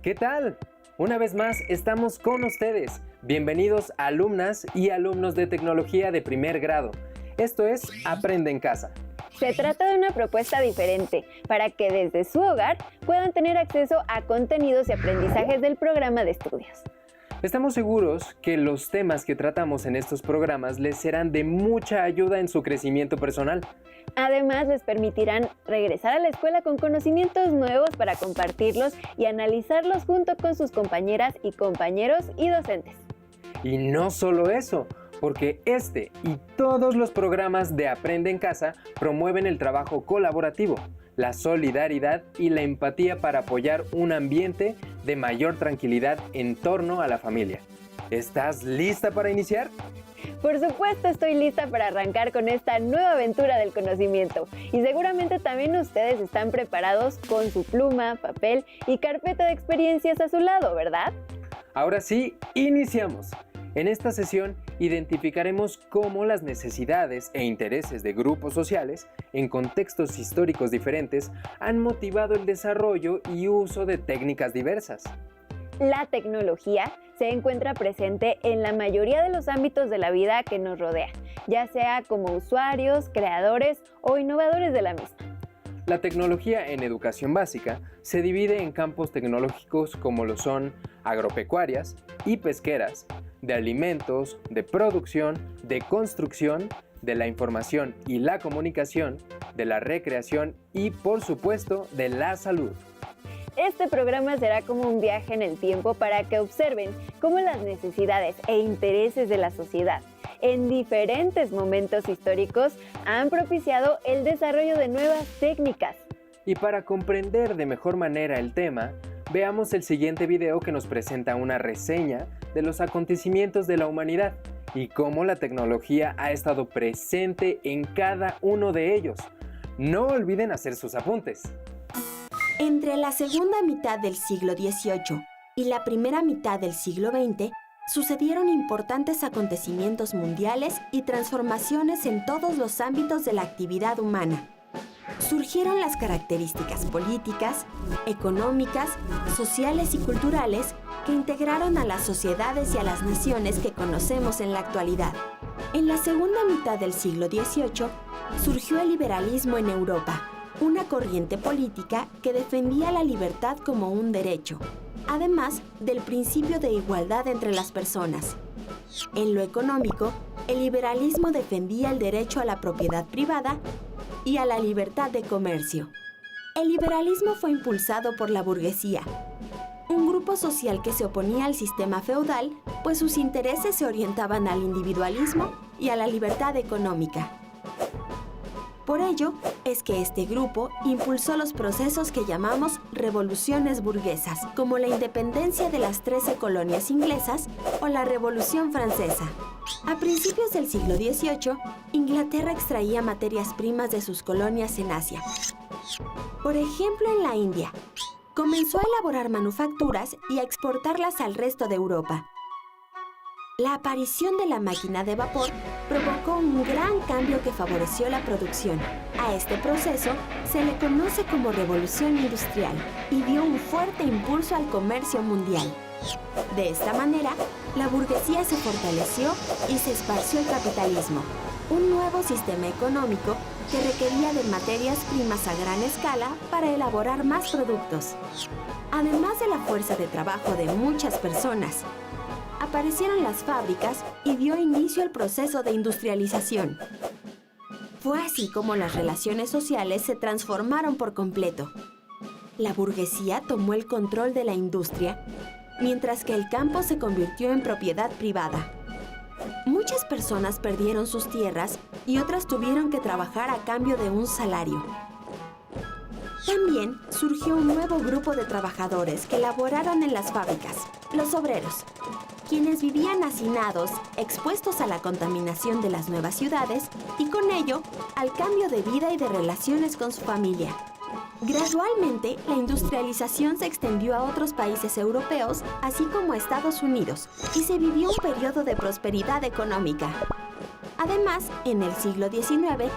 ¿Qué tal? Una vez más estamos con ustedes. Bienvenidos alumnas y alumnos de tecnología de primer grado. Esto es Aprende en Casa. Se trata de una propuesta diferente para que desde su hogar puedan tener acceso a contenidos y aprendizajes del programa de estudios. Estamos seguros que los temas que tratamos en estos programas les serán de mucha ayuda en su crecimiento personal. Además, les permitirán regresar a la escuela con conocimientos nuevos para compartirlos y analizarlos junto con sus compañeras y compañeros y docentes. Y no solo eso, porque este y todos los programas de Aprende en Casa promueven el trabajo colaborativo, la solidaridad y la empatía para apoyar un ambiente de mayor tranquilidad en torno a la familia. ¿Estás lista para iniciar? Por supuesto, estoy lista para arrancar con esta nueva aventura del conocimiento. Y seguramente también ustedes están preparados con su pluma, papel y carpeta de experiencias a su lado, ¿verdad? Ahora sí, iniciamos. En esta sesión identificaremos cómo las necesidades e intereses de grupos sociales en contextos históricos diferentes han motivado el desarrollo y uso de técnicas diversas. La tecnología se encuentra presente en la mayoría de los ámbitos de la vida que nos rodea, ya sea como usuarios, creadores o innovadores de la misma. La tecnología en educación básica se divide en campos tecnológicos como lo son agropecuarias y pesqueras, de alimentos, de producción, de construcción, de la información y la comunicación, de la recreación y, por supuesto, de la salud. Este programa será como un viaje en el tiempo para que observen cómo las necesidades e intereses de la sociedad en diferentes momentos históricos han propiciado el desarrollo de nuevas técnicas. Y para comprender de mejor manera el tema, veamos el siguiente video que nos presenta una reseña de los acontecimientos de la humanidad y cómo la tecnología ha estado presente en cada uno de ellos. No olviden hacer sus apuntes. Entre la segunda mitad del siglo XVIII y la primera mitad del siglo XX, sucedieron importantes acontecimientos mundiales y transformaciones en todos los ámbitos de la actividad humana. Surgieron las características políticas, económicas, sociales y culturales que integraron a las sociedades y a las naciones que conocemos en la actualidad. En la segunda mitad del siglo XVIII surgió el liberalismo en Europa, una corriente política que defendía la libertad como un derecho, además del principio de igualdad entre las personas. En lo económico, el liberalismo defendía el derecho a la propiedad privada y a la libertad de comercio. El liberalismo fue impulsado por la burguesía, un grupo social que se oponía al sistema feudal, pues sus intereses se orientaban al individualismo y a la libertad económica. Por ello, es que este grupo impulsó los procesos que llamamos revoluciones burguesas, como la independencia de las 13 colonias inglesas o la Revolución Francesa. A principios del siglo XVIII, Inglaterra extraía materias primas de sus colonias en Asia. Por ejemplo, en la India, comenzó a elaborar manufacturas y a exportarlas al resto de Europa. La aparición de la máquina de vapor provocó un gran cambio que favoreció la producción. A este proceso se le conoce como Revolución Industrial y dio un fuerte impulso al comercio mundial. De esta manera, la burguesía se fortaleció y se esparció el capitalismo, un nuevo sistema económico que requería de materias primas a gran escala para elaborar más productos. Además de la fuerza de trabajo de muchas personas, aparecieron las fábricas y dio inicio al proceso de industrialización. Fue así como las relaciones sociales se transformaron por completo. La burguesía tomó el control de la industria, mientras que el campo se convirtió en propiedad privada. Muchas personas perdieron sus tierras y otras tuvieron que trabajar a cambio de un salario. También surgió un nuevo grupo de trabajadores que laboraron en las fábricas, los obreros, quienes vivían hacinados, expuestos a la contaminación de las nuevas ciudades y con ello al cambio de vida y de relaciones con su familia. Gradualmente, la industrialización se extendió a otros países europeos, así como a Estados Unidos, y se vivió un periodo de prosperidad económica. Además, en el siglo XIX,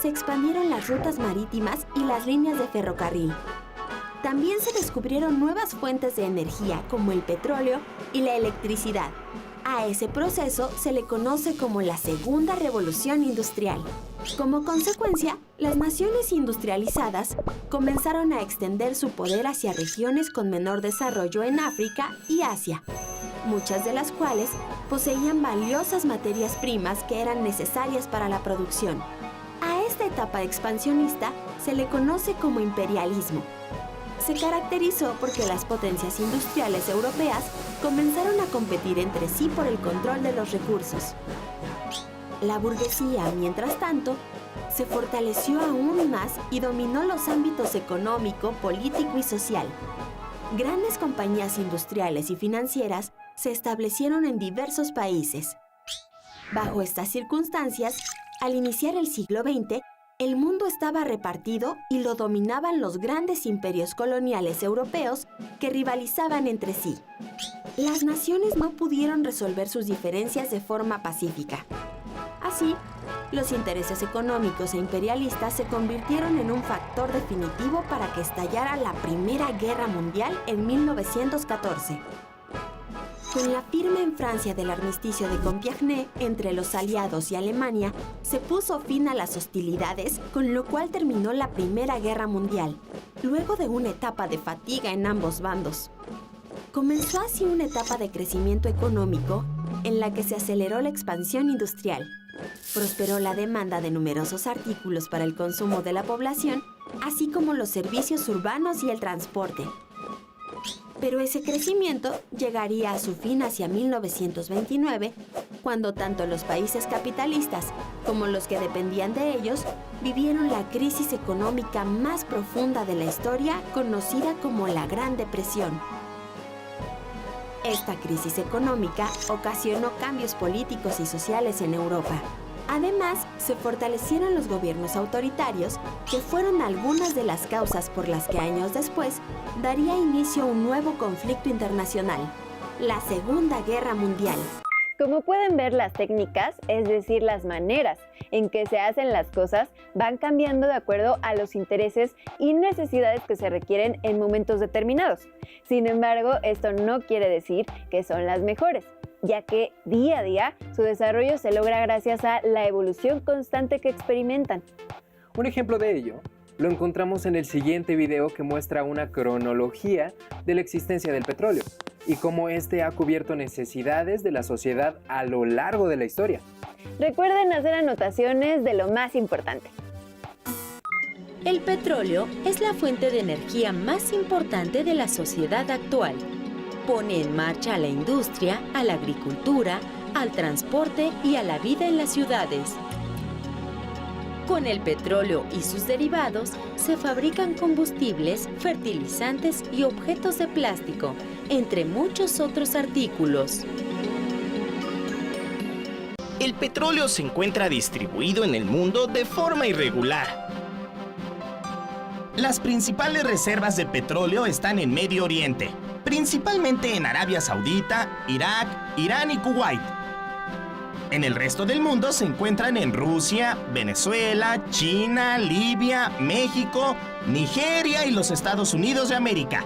se expandieron las rutas marítimas y las líneas de ferrocarril. También se descubrieron nuevas fuentes de energía como el petróleo y la electricidad. A ese proceso se le conoce como la Segunda Revolución Industrial. Como consecuencia, las naciones industrializadas comenzaron a extender su poder hacia regiones con menor desarrollo en África y Asia, muchas de las cuales poseían valiosas materias primas que eran necesarias para la producción. A esta etapa expansionista se le conoce como imperialismo. Se caracterizó porque las potencias industriales europeas comenzaron a competir entre sí por el control de los recursos. La burguesía, mientras tanto, se fortaleció aún más y dominó los ámbitos económico, político y social. Grandes compañías industriales y financieras se establecieron en diversos países. Bajo estas circunstancias, al iniciar el siglo XX, el mundo estaba repartido y lo dominaban los grandes imperios coloniales europeos que rivalizaban entre sí. Las naciones no pudieron resolver sus diferencias de forma pacífica. Así, los intereses económicos e imperialistas se convirtieron en un factor definitivo para que estallara la Primera Guerra Mundial en 1914. Con la firma en Francia del armisticio de Compiègne entre los aliados y Alemania, se puso fin a las hostilidades, con lo cual terminó la Primera Guerra Mundial, luego de una etapa de fatiga en ambos bandos. Comenzó así una etapa de crecimiento económico en la que se aceleró la expansión industrial. Prosperó la demanda de numerosos artículos para el consumo de la población, así como los servicios urbanos y el transporte. Pero ese crecimiento llegaría a su fin hacia 1929, cuando tanto los países capitalistas como los que dependían de ellos vivieron la crisis económica más profunda de la historia, conocida como la Gran Depresión. Esta crisis económica ocasionó cambios políticos y sociales en Europa. Además, se fortalecieron los gobiernos autoritarios, que fueron algunas de las causas por las que años después daría inicio a un nuevo conflicto internacional, la Segunda Guerra Mundial. Como pueden ver, las técnicas, es decir, las maneras en que se hacen las cosas, van cambiando de acuerdo a los intereses y necesidades que se requieren en momentos determinados. Sin embargo, esto no quiere decir que son las mejores, ya que día a día su desarrollo se logra gracias a la evolución constante que experimentan. Un ejemplo de ello lo encontramos en el siguiente video, que muestra una cronología de la existencia del petróleo y cómo este ha cubierto necesidades de la sociedad a lo largo de la historia. Recuerden hacer anotaciones de lo más importante. El petróleo es la fuente de energía más importante de la sociedad actual. Pone en marcha a la industria, a la agricultura, al transporte y a la vida en las ciudades. Con el petróleo y sus derivados se fabrican combustibles, fertilizantes y objetos de plástico, entre muchos otros artículos. El petróleo se encuentra distribuido en el mundo de forma irregular. Las principales reservas de petróleo están en Medio Oriente, principalmente en Arabia Saudita, Irak, Irán y Kuwait. En el resto del mundo se encuentran en Rusia, Venezuela, China, Libia, México, Nigeria y los Estados Unidos de América.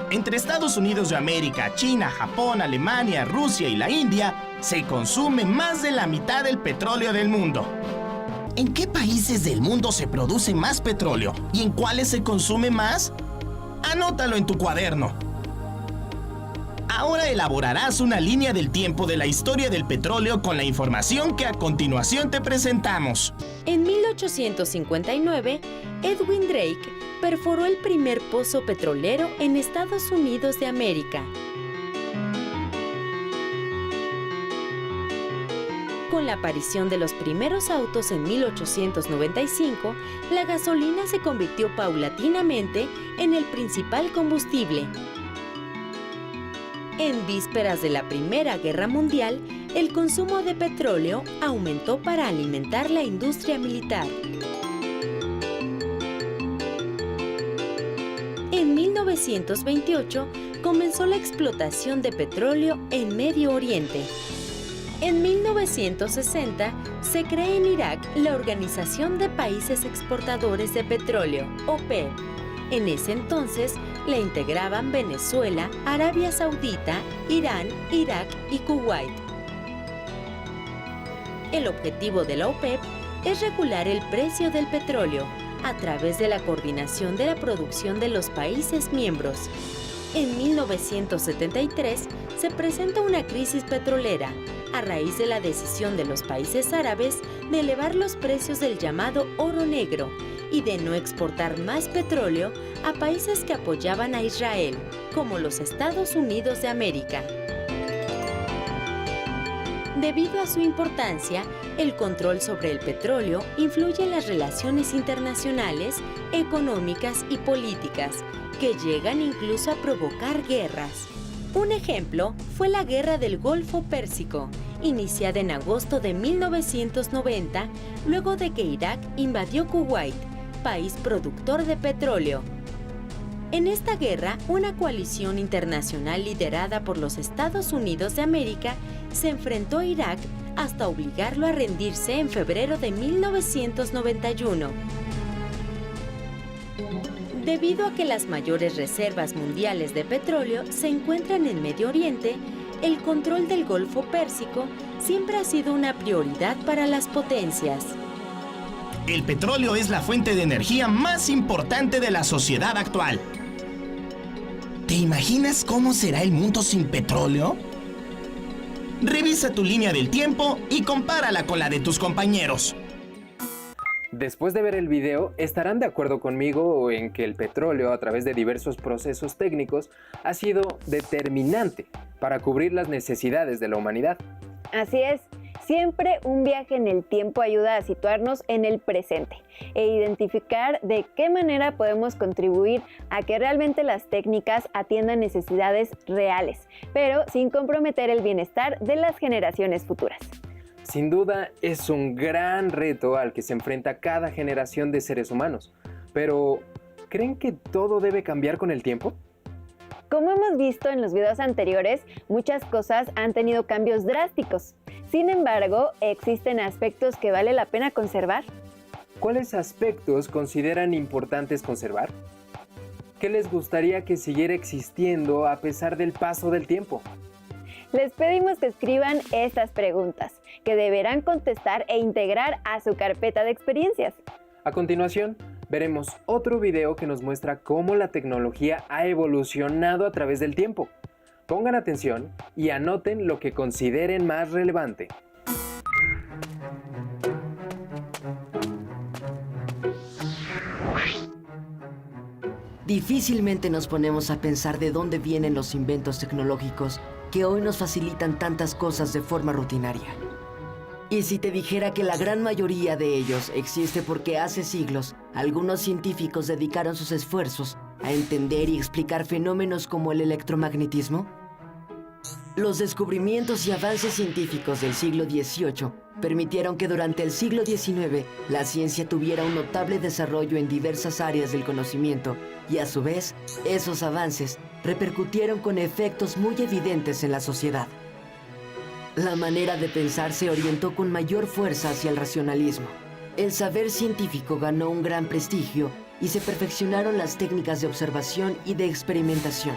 Entre Estados Unidos de América, China, Japón, Alemania, Rusia y la India, se consume más de la mitad del petróleo del mundo. ¿En qué países del mundo se produce más petróleo y en cuáles se consume más? Anótalo en tu cuaderno. Ahora elaborarás una línea del tiempo de la historia del petróleo con la información que a continuación te presentamos. En 1859, Edwin Drake perforó el primer pozo petrolero en Estados Unidos de América. Con la aparición de los primeros autos en 1895, la gasolina se convirtió paulatinamente en el principal combustible. En vísperas de la Primera Guerra Mundial, el consumo de petróleo aumentó para alimentar la industria militar. En 1928 comenzó la explotación de petróleo en Medio Oriente. En 1960 se crea en Irak la Organización de Países Exportadores de Petróleo, OPEP. En ese entonces la integraban Venezuela, Arabia Saudita, Irán, Irak y Kuwait. El objetivo de la OPEP es regular el precio del petróleo a través de la coordinación de la producción de los países miembros. En 1973 se presenta una crisis petrolera a raíz de la decisión de los países árabes de elevar los precios del llamado oro negro y de no exportar más petróleo a países que apoyaban a Israel, como los Estados Unidos de América. Debido a su importancia, el control sobre el petróleo influye en las relaciones internacionales, económicas y políticas, que llegan incluso a provocar guerras. Un ejemplo fue la Guerra del Golfo Pérsico, iniciada en agosto de 1990, luego de que Irak invadió Kuwait, país productor de petróleo. En esta guerra, una coalición internacional liderada por los Estados Unidos de América se enfrentó a Irak hasta obligarlo a rendirse en febrero de 1991. Debido a que las mayores reservas mundiales de petróleo se encuentran en Medio Oriente, el control del Golfo Pérsico siempre ha sido una prioridad para las potencias. El petróleo es la fuente de energía más importante de la sociedad actual. ¿Te imaginas cómo será el mundo sin petróleo? Revisa tu línea del tiempo y compárala con la de tus compañeros. Después de ver el video, estarán de acuerdo conmigo en que el petróleo, a través de diversos procesos técnicos, ha sido determinante para cubrir las necesidades de la humanidad. Así es. Siempre un viaje en el tiempo ayuda a situarnos en el presente e identificar de qué manera podemos contribuir a que realmente las técnicas atiendan necesidades reales, pero sin comprometer el bienestar de las generaciones futuras. Sin duda, es un gran reto al que se enfrenta cada generación de seres humanos. Pero, ¿creen que todo debe cambiar con el tiempo? Como hemos visto en los videos anteriores, muchas cosas han tenido cambios drásticos. Sin embargo, ¿existen aspectos que vale la pena conservar? ¿Cuáles aspectos consideran importantes conservar? ¿Qué les gustaría que siguiera existiendo a pesar del paso del tiempo? Les pedimos que escriban estas preguntas, que deberán contestar e integrar a su carpeta de experiencias. A continuación, veremos otro video que nos muestra cómo la tecnología ha evolucionado a través del tiempo. Pongan atención y anoten lo que consideren más relevante. Difícilmente nos ponemos a pensar de dónde vienen los inventos tecnológicos que hoy nos facilitan tantas cosas de forma rutinaria. Y si te dijera que la gran mayoría de ellos existe porque hace siglos, algunos científicos dedicaron sus esfuerzos a entender y explicar fenómenos como el electromagnetismo. Los descubrimientos y avances científicos del siglo XVIII permitieron que durante el siglo XIX la ciencia tuviera un notable desarrollo en diversas áreas del conocimiento y a su vez, esos avances repercutieron con efectos muy evidentes en la sociedad. La manera de pensar se orientó con mayor fuerza hacia el racionalismo. El saber científico ganó un gran prestigio y se perfeccionaron las técnicas de observación y de experimentación.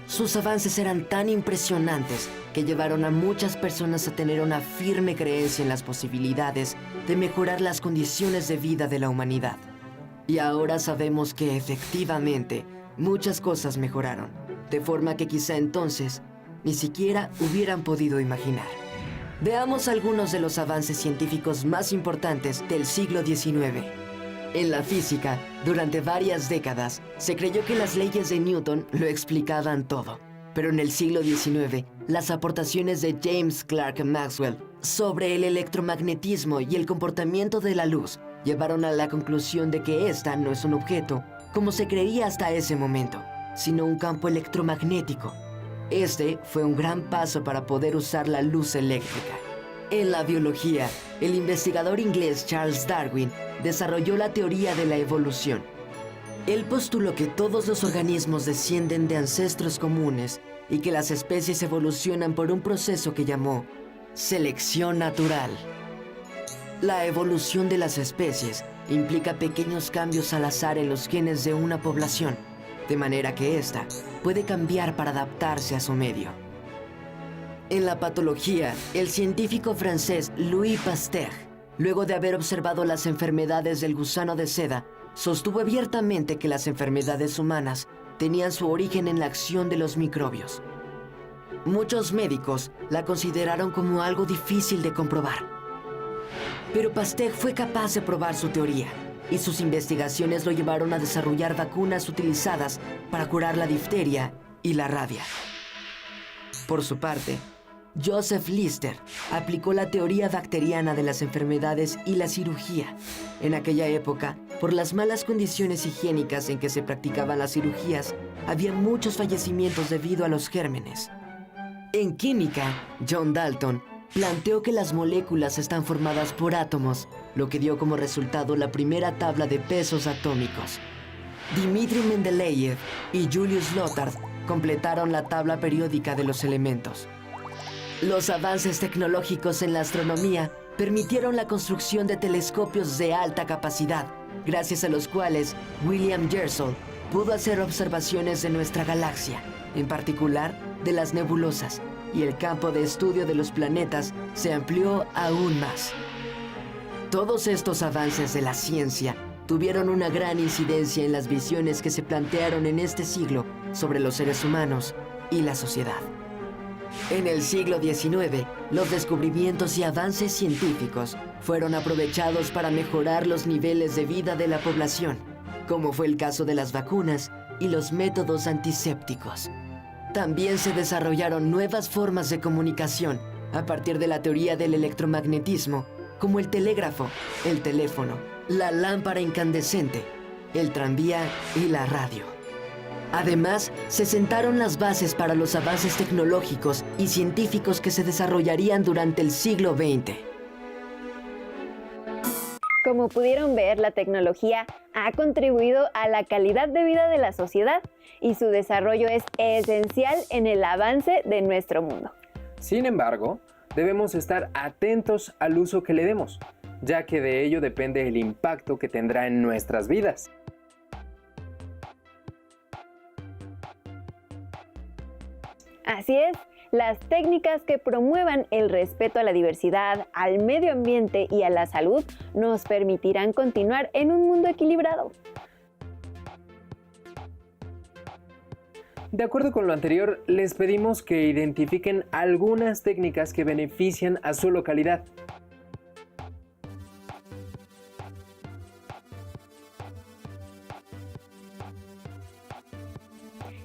Sus avances eran tan impresionantes que llevaron a muchas personas a tener una firme creencia en las posibilidades de mejorar las condiciones de vida de la humanidad. Y ahora sabemos que efectivamente muchas cosas mejoraron, de forma que quizá entonces ni siquiera hubieran podido imaginar. Veamos algunos de los avances científicos más importantes del siglo XIX. En la física, durante varias décadas, se creyó que las leyes de Newton lo explicaban todo. Pero en el siglo XIX, las aportaciones de James Clerk Maxwell sobre el electromagnetismo y el comportamiento de la luz llevaron a la conclusión de que esta no es un objeto, como se creía hasta ese momento, sino un campo electromagnético. Este fue un gran paso para poder usar la luz eléctrica. En la biología, el investigador inglés Charles Darwin desarrolló la teoría de la evolución. Él postuló que todos los organismos descienden de ancestros comunes y que las especies evolucionan por un proceso que llamó Selección natural. La evolución de las especies implica pequeños cambios al azar en los genes de una población, de manera que ésta puede cambiar para adaptarse a su medio. En la patología, el científico francés Louis Pasteur, luego de haber observado las enfermedades del gusano de seda, sostuvo abiertamente que las enfermedades humanas tenían su origen en la acción de los microbios. Muchos médicos la consideraron como algo difícil de comprobar. Pero Pasteur fue capaz de probar su teoría, y sus investigaciones lo llevaron a desarrollar vacunas utilizadas para curar la difteria y la rabia. Por su parte, Joseph Lister aplicó la teoría bacteriana de las enfermedades y la cirugía. En aquella época, por las malas condiciones higiénicas en que se practicaban las cirugías, había muchos fallecimientos debido a los gérmenes. En química, John Dalton planteó que las moléculas están formadas por átomos, lo que dio como resultado la primera tabla de pesos atómicos. Dmitri Mendeleev y Julius Lothar completaron la tabla periódica de los elementos. Los avances tecnológicos en la astronomía permitieron la construcción de telescopios de alta capacidad, gracias a los cuales William Herschel pudo hacer observaciones de nuestra galaxia, en particular de las nebulosas, y el campo de estudio de los planetas se amplió aún más. Todos estos avances de la ciencia tuvieron una gran incidencia en las visiones que se plantearon en este siglo sobre los seres humanos y la sociedad. En el siglo XIX, los descubrimientos y avances científicos fueron aprovechados para mejorar los niveles de vida de la población, como fue el caso de las vacunas y los métodos antisépticos. También se desarrollaron nuevas formas de comunicación a partir de la teoría del electromagnetismo, como el telégrafo, el teléfono, la lámpara incandescente, el tranvía y la radio. Además, se sentaron las bases para los avances tecnológicos y científicos que se desarrollarían durante el siglo XX. Como pudieron ver, la tecnología ha contribuido a la calidad de vida de la sociedad y su desarrollo es esencial en el avance de nuestro mundo. Sin embargo, debemos estar atentos al uso que le demos, ya que de ello depende el impacto que tendrá en nuestras vidas. Así es, las técnicas que promuevan el respeto a la diversidad, al medio ambiente y a la salud nos permitirán continuar en un mundo equilibrado. De acuerdo con lo anterior, les pedimos que identifiquen algunas técnicas que benefician a su localidad.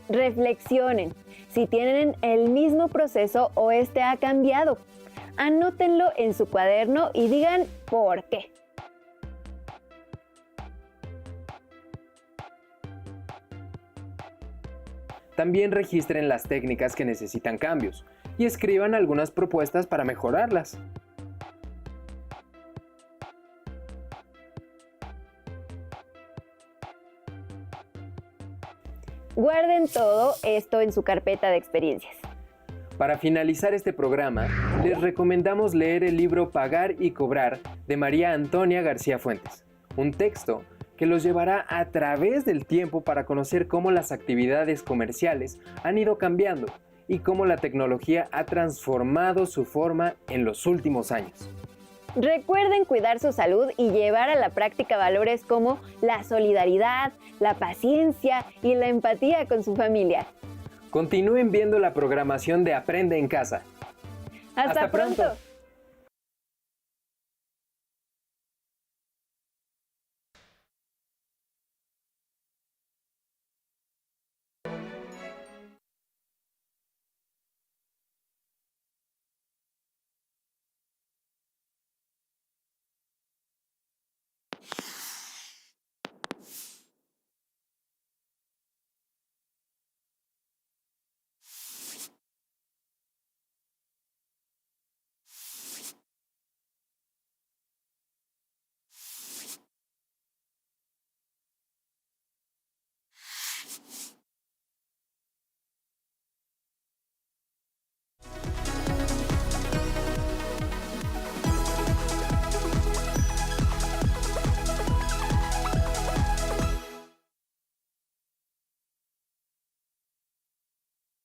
Reflexionen si tienen el mismo proceso o este ha cambiado. Anótenlo en su cuaderno y digan por qué. También registren las técnicas que necesitan cambios y escriban algunas propuestas para mejorarlas. Guarden todo esto en su carpeta de experiencias. Para finalizar este programa, les recomendamos leer el libro Pagar y Cobrar de María Antonia García Fuentes, un texto que los llevará a través del tiempo para conocer cómo las actividades comerciales han ido cambiando y cómo la tecnología ha transformado su forma en los últimos años. Recuerden cuidar su salud y llevar a la práctica valores como la solidaridad, la paciencia y la empatía con su familia. Continúen viendo la programación de Aprende en Casa. ¡Hasta pronto!